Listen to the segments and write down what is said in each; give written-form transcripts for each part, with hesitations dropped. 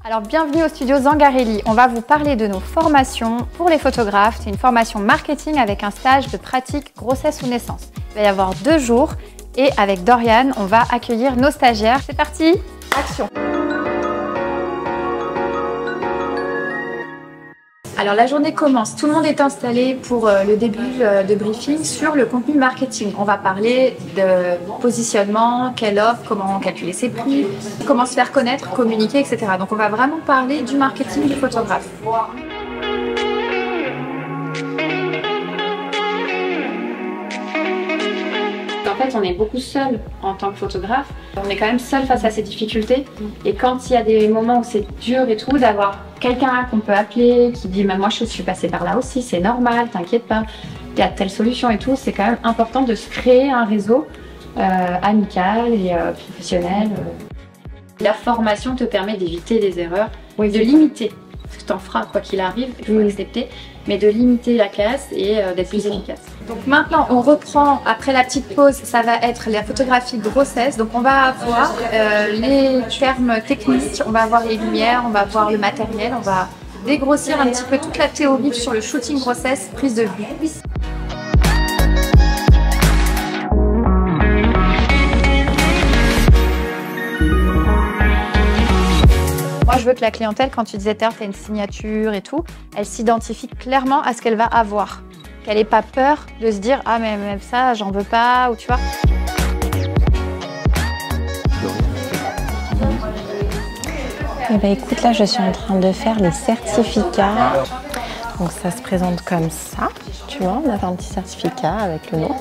Alors bienvenue au studio Zangarelli. On va vous parler de nos formations pour les photographes. C'est une formation marketing avec un stage de pratique grossesse ou naissance. Il va y avoir 2 jours et avec Dorian, on va accueillir nos stagiaires. C'est parti, action! Alors la journée commence, tout le monde est installé pour le début de briefing sur le contenu marketing. On va parler de positionnement, quelle offre, comment calculer ses prix, comment se faire connaître, communiquer, etc. Donc on va vraiment parler du marketing du photographe. En fait, on est beaucoup seul en tant que photographe. On est quand même seul face à ces difficultés. Et quand il y a des moments où c'est dur et tout, d'avoir quelqu'un qu'on peut appeler, qui dit « moi je suis passée par là aussi, c'est normal, t'inquiète pas, il y a telle solution et tout », c'est quand même important de se créer un réseau amical et professionnel. La formation te permet d'éviter les erreurs, de limiter, parce que t'en feras quoi qu'il arrive, il faut accepter, mais de limiter la casse et d'être plus efficace. Donc maintenant, on reprend, après la petite pause, ça va être la photographie grossesse. Donc on va avoir les termes techniques, on va avoir les lumières, on va avoir le matériel, on va dégrossir un petit peu toute la théorie sur le shooting grossesse, prise de vue. Moi, je veux que la clientèle, quand tu disais, tu as une signature et tout, elle s'identifie clairement à ce qu'elle va avoir. Qu'elle n'ait pas peur de se dire « Ah, mais même ça, j'en veux pas » ou tu vois. Eh ben, écoute, là, je suis en train de faire les certificats. Donc, ça se présente comme ça. Tu vois, on a fait un petit certificat avec le nom.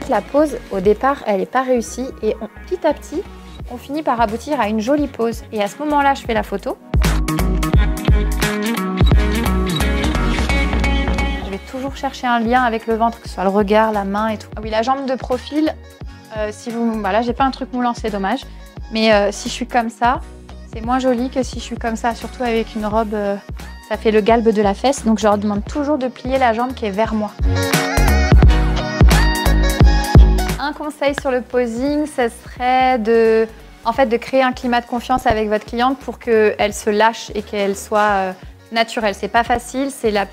La pose, au départ, elle n'est pas réussie et petit à petit, on finit par aboutir à une jolie pose. Et à ce moment-là, je fais la photo. Je vais toujours chercher un lien avec le ventre, que ce soit le regard, la main et tout. Ah oui, la jambe de profil, si vous... Voilà, j'ai pas un truc moulant, c'est dommage. Mais si je suis comme ça, c'est moins joli que si je suis comme ça, surtout avec une robe, ça fait le galbe de la fesse. Donc je leur demande toujours de plier la jambe qui est vers moi. Un conseil sur le posing, ce serait de créer un climat de confiance avec votre cliente pour qu'elle se lâche et qu'elle soit naturelle. C'est pas facile, c'est la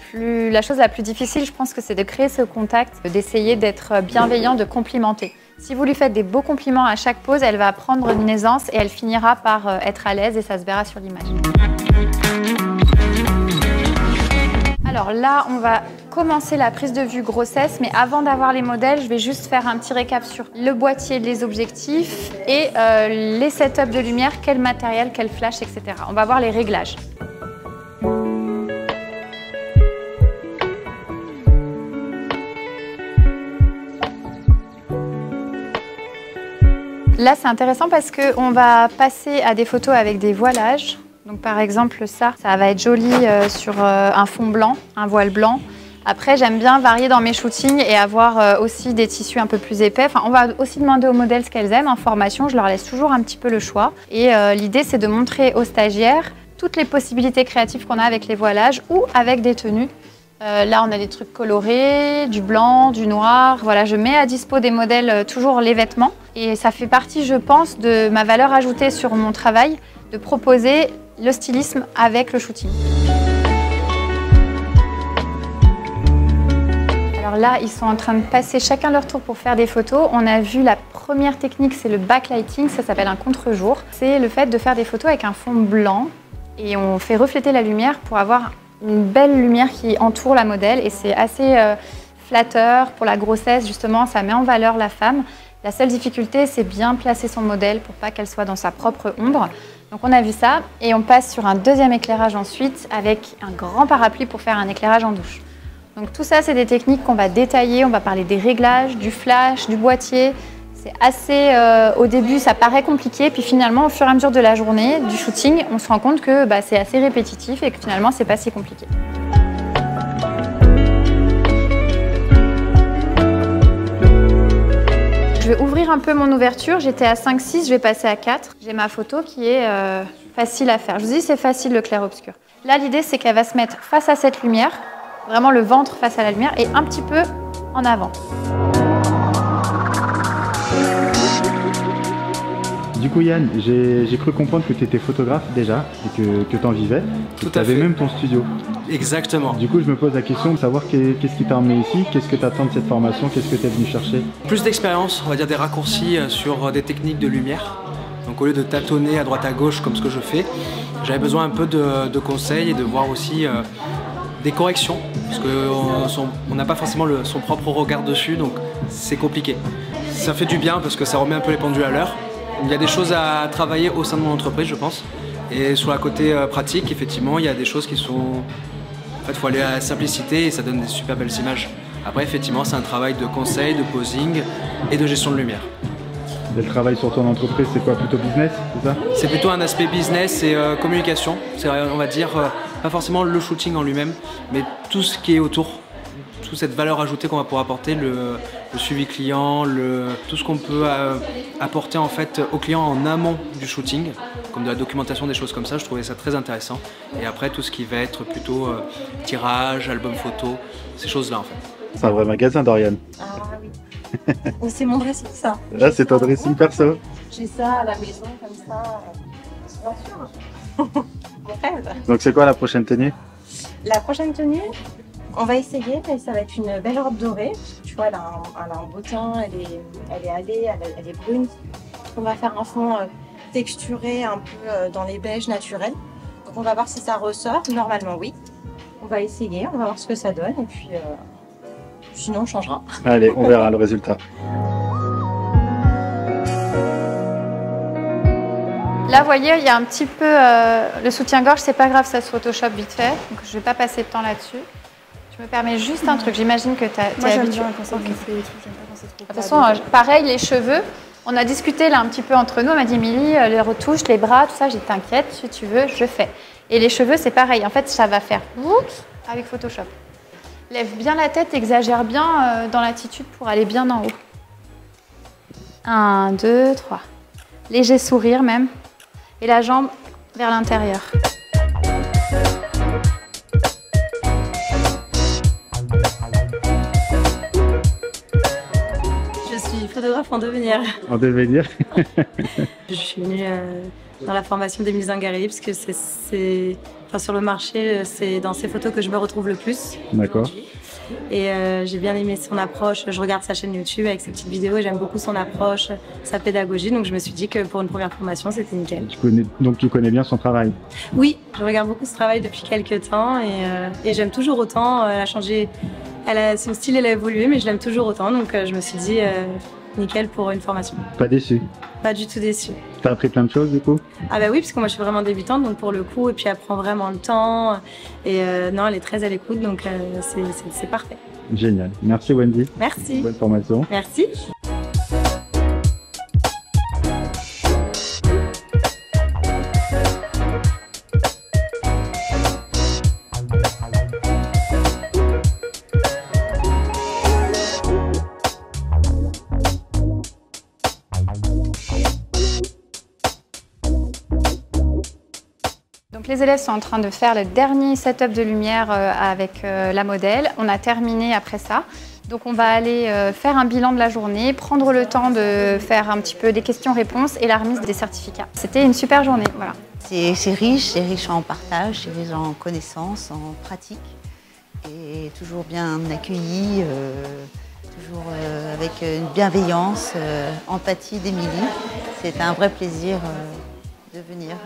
chose la plus difficile, je pense que c'est de créer ce contact, d'essayer d'être bienveillant, de complimenter. Si vous lui faites des beaux compliments à chaque pose, elle va prendre une aisance et elle finira par être à l'aise et ça se verra sur l'image. Alors là, on va commencer la prise de vue grossesse, mais avant d'avoir les modèles, je vais juste faire un petit récap sur le boîtier, les objectifs et les setups de lumière, quel matériel, quel flash, etc. On va voir les réglages. Là, c'est intéressant parce qu'on va passer à des photos avec des voilages. Donc par exemple, ça va être joli sur un fond blanc, un voile blanc. Après, j'aime bien varier dans mes shootings et avoir aussi des tissus un peu plus épais. Enfin, on va aussi demander aux modèles ce qu'elles aiment. En formation, je leur laisse toujours un petit peu le choix. Et l'idée, c'est de montrer aux stagiaires toutes les possibilités créatives qu'on a avec les voilages ou avec des tenues. Là, on a des trucs colorés, du blanc, du noir. Voilà, je mets à dispo des modèles toujours les vêtements. Et ça fait partie, je pense, de ma valeur ajoutée sur mon travail, de proposer le stylisme avec le shooting. Alors là, ils sont en train de passer chacun leur tour pour faire des photos. On a vu la première technique, c'est le backlighting, ça s'appelle un contre-jour. C'est le fait de faire des photos avec un fond blanc et on fait refléter la lumière pour avoir une belle lumière qui entoure la modèle et c'est assez flatteur pour la grossesse, justement, ça met en valeur la femme. La seule difficulté, c'est bien placer son modèle pour pas qu'elle soit dans sa propre ombre. Donc on a vu ça et on passe sur un deuxième éclairage ensuite avec un grand parapluie pour faire un éclairage en douche. Donc tout ça, c'est des techniques qu'on va détailler, on va parler des réglages, du flash, du boîtier. C'est assez, au début, ça paraît compliqué, puis finalement, au fur et à mesure de la journée, du shooting, on se rend compte que c'est assez répétitif et que finalement, c'est pas si compliqué. Je vais ouvrir un peu mon ouverture, j'étais à 5-6, je vais passer à 4. J'ai ma photo qui est facile à faire. Je vous dis, c'est facile le clair-obscur. Là, l'idée, c'est qu'elle va se mettre face à cette lumière, vraiment le ventre face à la lumière et un petit peu en avant. Du coup Yann, j'ai cru comprendre que tu étais photographe déjà et que tu en vivais. Tout tu à avais fait. même ton studio. Exactement. Du coup je me pose la question de savoir qu'est-ce qui t'a emmené ici, qu'est-ce que tu attends de cette formation, qu'est-ce que tu es venu chercher? Plus d'expérience, on va dire des raccourcis sur des techniques de lumière. Donc au lieu de tâtonner à droite à gauche comme ce que je fais, j'avais besoin un peu de conseils et de voir aussi des corrections. Parce qu'on n'a pas forcément son propre regard dessus, donc c'est compliqué. Ça fait du bien parce que ça remet un peu les pendules à l'heure. Il y a des choses à travailler au sein de mon entreprise, je pense. Et sur la côté pratique, effectivement, il y a des choses qui sont... En fait, il faut aller à la simplicité et ça donne des super belles images. Après, effectivement, c'est un travail de conseil, de posing et de gestion de lumière. Et le travail sur ton entreprise, c'est quoi? Plutôt business, c'est ça? C'est plutôt un aspect business et communication. C'est, on va dire, pas forcément le shooting en lui-même, mais tout ce qui est autour. Toute cette valeur ajoutée qu'on va pouvoir apporter, le suivi client, tout ce qu'on peut apporter en fait au client en amont du shooting, comme de la documentation, des choses comme ça, je trouvais ça très intéressant. Et après tout ce qui va être plutôt tirage, album photo, ces choses-là en fait. C'est un vrai magasin Dorian. Ah oui. C'est mon dressing ça. Là c'est ton dressing perso. J'ai ça à la maison comme ça. Bien sûr. Mon rêve. Donc c'est quoi la prochaine tenue? La prochaine tenue, on va essayer, mais ça va être une belle robe dorée. Tu vois, elle a un beau teint, elle est hâlée, elle est brune. On va faire un fond texturé un peu dans les beiges naturels. Donc on va voir si ça ressort. Normalement oui. On va essayer, on va voir ce que ça donne et puis sinon on changera. Allez, on verra le résultat. Là, vous voyez, il y a un petit peu le soutien-gorge, c'est pas grave, ça se Photoshop vite fait. Donc je vais pas passer de temps là-dessus. Je me permets juste un truc, j'imagine que tu es habitué. De toute façon, pareil, les cheveux, on a discuté là un petit peu entre nous, on m'a dit Émilie, les retouches, les bras, tout ça, j'ai dit t'inquiète, si tu veux, je fais. Et les cheveux, c'est pareil, en fait, ça va faire avec Photoshop. Lève bien la tête, exagère bien dans l'attitude pour aller bien en haut. 1, 2, 3. Léger sourire même. Et la jambe vers l'intérieur. Je suis photographe en devenir. En devenir. Je suis venue dans la formation d'Émilie Zingarelli parce que enfin, sur le marché, c'est dans ces photos que je me retrouve le plus. D'accord. Et j'ai bien aimé son approche. Je regarde sa chaîne YouTube avec ses petites vidéos et j'aime beaucoup son approche, sa pédagogie. Donc je me suis dit que pour une première formation, c'était nickel. Donc tu connais bien son travail? Oui, je regarde beaucoup ce travail depuis quelques temps et j'aime toujours autant. Elle a changé, son style elle a évolué, mais je l'aime toujours autant. Donc je me suis dit nickel pour une formation. Pas déçu? Pas du tout déçu. T'as appris plein de choses du coup? Ah bah oui, parce que moi je suis vraiment débutante, donc pour le coup, et puis elle prend vraiment le temps. Et non, elle est très à l'écoute, donc c'est parfait. Génial. Merci Wendy. Merci. Bonne formation. Merci. Donc les élèves sont en train de faire le dernier setup de lumière avec la modèle. On a terminé après ça. Donc on va aller faire un bilan de la journée, prendre le temps de faire un petit peu des questions-réponses et la remise des certificats. C'était une super journée, voilà. C'est riche en partage, c'est riche en connaissances, en pratique. Et toujours bien accueilli, toujours avec une bienveillance, empathie d'Émilie. C'est un vrai plaisir de venir.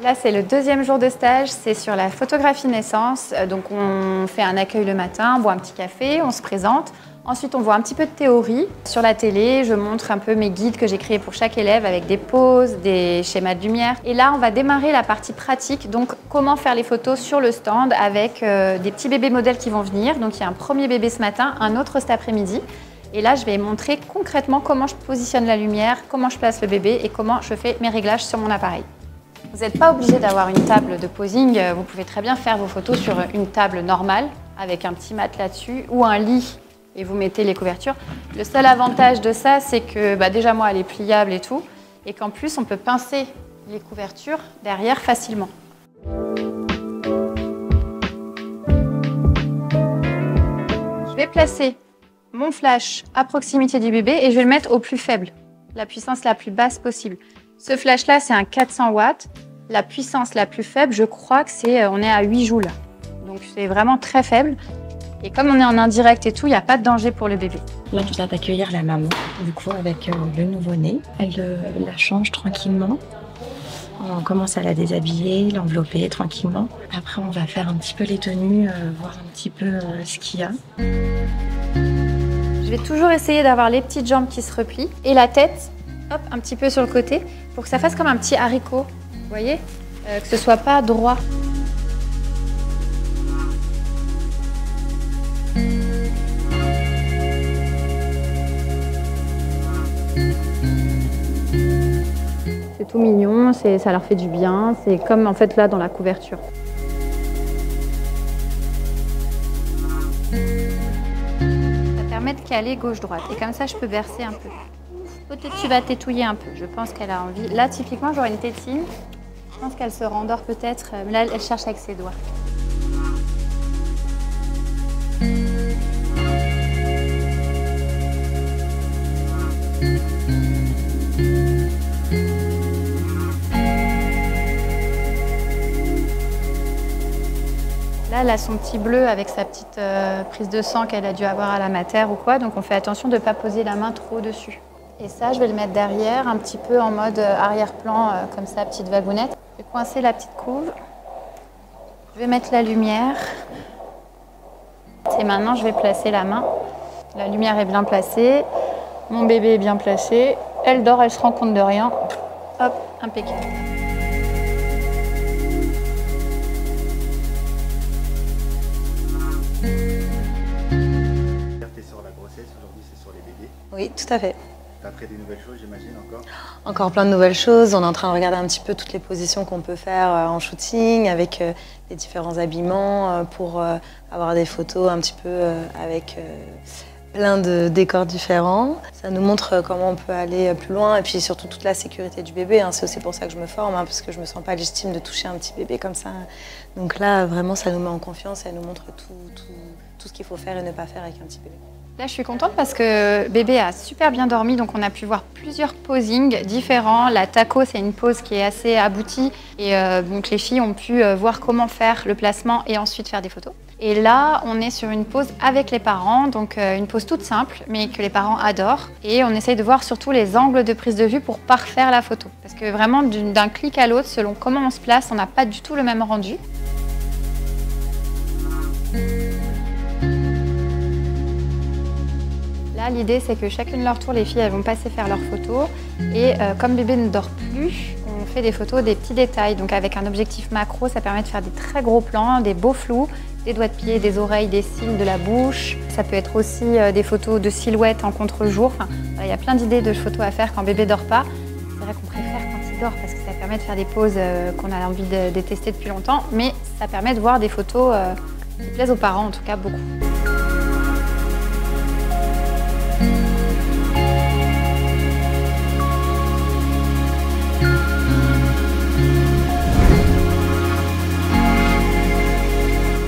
Là, c'est le deuxième jour de stage, c'est sur la photographie naissance. Donc, on fait un accueil le matin, on boit un petit café, on se présente. Ensuite, on voit un petit peu de théorie. Sur la télé, je montre un peu mes guides que j'ai créés pour chaque élève avec des poses, des schémas de lumière. Et là, on va démarrer la partie pratique. Donc, comment faire les photos sur le stand avec des petits bébés modèles qui vont venir. Donc, il y a un premier bébé ce matin, un autre cet après-midi. Et là, je vais montrer concrètement comment je positionne la lumière, comment je place le bébé et comment je fais mes réglages sur mon appareil. Vous n'êtes pas obligé d'avoir une table de posing, vous pouvez très bien faire vos photos sur une table normale avec un petit matelas dessus ou un lit et vous mettez les couvertures. Le seul avantage de ça, c'est que déjà moi elle est pliable et tout et qu'en plus on peut pincer les couvertures derrière facilement. Je vais placer mon flash à proximité du bébé et je vais le mettre au plus faible, la puissance la plus basse possible. Ce flash-là, c'est un 400 watts. La puissance la plus faible, je crois que on est à 8 joules. Donc c'est vraiment très faible. Et comme on est en indirect et tout, il n'y a pas de danger pour le bébé. Là, tu vas accueillir la maman, du coup, avec le nouveau-né. Elle la change tranquillement. On commence à la déshabiller, l'envelopper tranquillement. Après, on va faire un petit peu les tenues, voir un petit peu ce qu'il y a. Je vais toujours essayer d'avoir les petites jambes qui se replient et la tête, hop, un petit peu sur le côté pour que ça fasse comme un petit haricot. Vous voyez, que ce soit pas droit. C'est tout mignon, ça leur fait du bien, c'est comme en fait là dans la couverture. Ça permet de caler gauche-droite et comme ça je peux bercer un peu. Peut-être tu vas tétouiller un peu, je pense qu'elle a envie. Là typiquement j'aurais une tétine, je pense qu'elle se rendort peut-être, mais là elle cherche avec ses doigts. Là, elle a son petit bleu avec sa petite prise de sang qu'elle a dû avoir à la mater ou quoi, donc on fait attention de ne pas poser la main trop dessus. Et ça, je vais le mettre derrière, un petit peu en mode arrière-plan, comme ça, petite vagounette. Je vais coincer la petite couve. Je vais mettre la lumière. Et maintenant, je vais placer la main. La lumière est bien placée. Mon bébé est bien placé. Elle dort, elle se rend compte de rien. Hop, impeccable. Sur la grossesse, aujourd'hui c'est sur les bébés. Oui, tout à fait. T'as appris des nouvelles choses, j'imagine, encore? Encore plein de nouvelles choses. On est en train de regarder un petit peu toutes les positions qu'on peut faire en shooting avec les différents habillements pour avoir des photos un petit peu avec plein de décors différents. Ça nous montre comment on peut aller plus loin et puis surtout toute la sécurité du bébé. Hein. C'est aussi pour ça que je me forme, parce que je me sens pas légitime de toucher un petit bébé comme ça. Donc là, vraiment, ça nous met en confiance et elle nous montre tout ce qu'il faut faire et ne pas faire avec un petit bébé. Là, je suis contente parce que bébé a super bien dormi, donc on a pu voir plusieurs posings différents. La taco, c'est une pose qui est assez aboutie et donc les filles ont pu voir comment faire le placement et ensuite faire des photos. Et là, on est sur une pose avec les parents, donc une pose toute simple, mais que les parents adorent. Et on essaye de voir surtout les angles de prise de vue pour parfaire la photo. Parce que vraiment, d'un clic à l'autre, selon comment on se place, on n'a pas du tout le même rendu. Là, l'idée, c'est que chacune leur tour, les filles, elles vont passer faire leurs photos. Et comme bébé ne dort plus, on fait des photos des petits détails. Donc avec un objectif macro, ça permet de faire des très gros plans, des beaux flous, des doigts de pied, des oreilles, des cils, de la bouche. Ça peut être aussi des photos de silhouettes en contre-jour. Enfin, il y a plein d'idées de photos à faire quand bébé dort pas. C'est vrai qu'on préfère quand il dort parce que ça permet de faire des poses qu'on a envie de tester depuis longtemps. Mais ça permet de voir des photos qui plaisent aux parents, en tout cas beaucoup.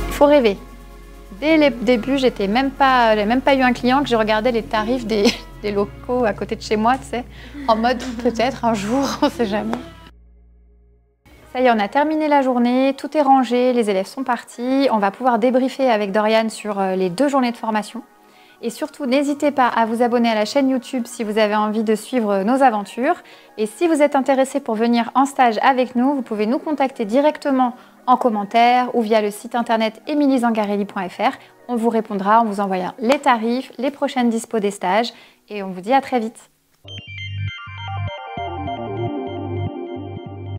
Il faut rêver. Dès le début, j'avais même pas eu un client que je regardais les tarifs des locaux à côté de chez moi, tu sais, en mode peut-être un jour, on sait jamais. Ça y est, on a terminé la journée, tout est rangé, les élèves sont partis. On va pouvoir débriefer avec Doriane sur les 2 journées de formation. Et surtout, n'hésitez pas à vous abonner à la chaîne YouTube si vous avez envie de suivre nos aventures. Et si vous êtes intéressé pour venir en stage avec nous, vous pouvez nous contacter directement en commentaire ou via le site internet emiliezangarelli.fr. On vous répondra en vous envoyant les tarifs, les prochaines dispos des stages et on vous dit à très vite.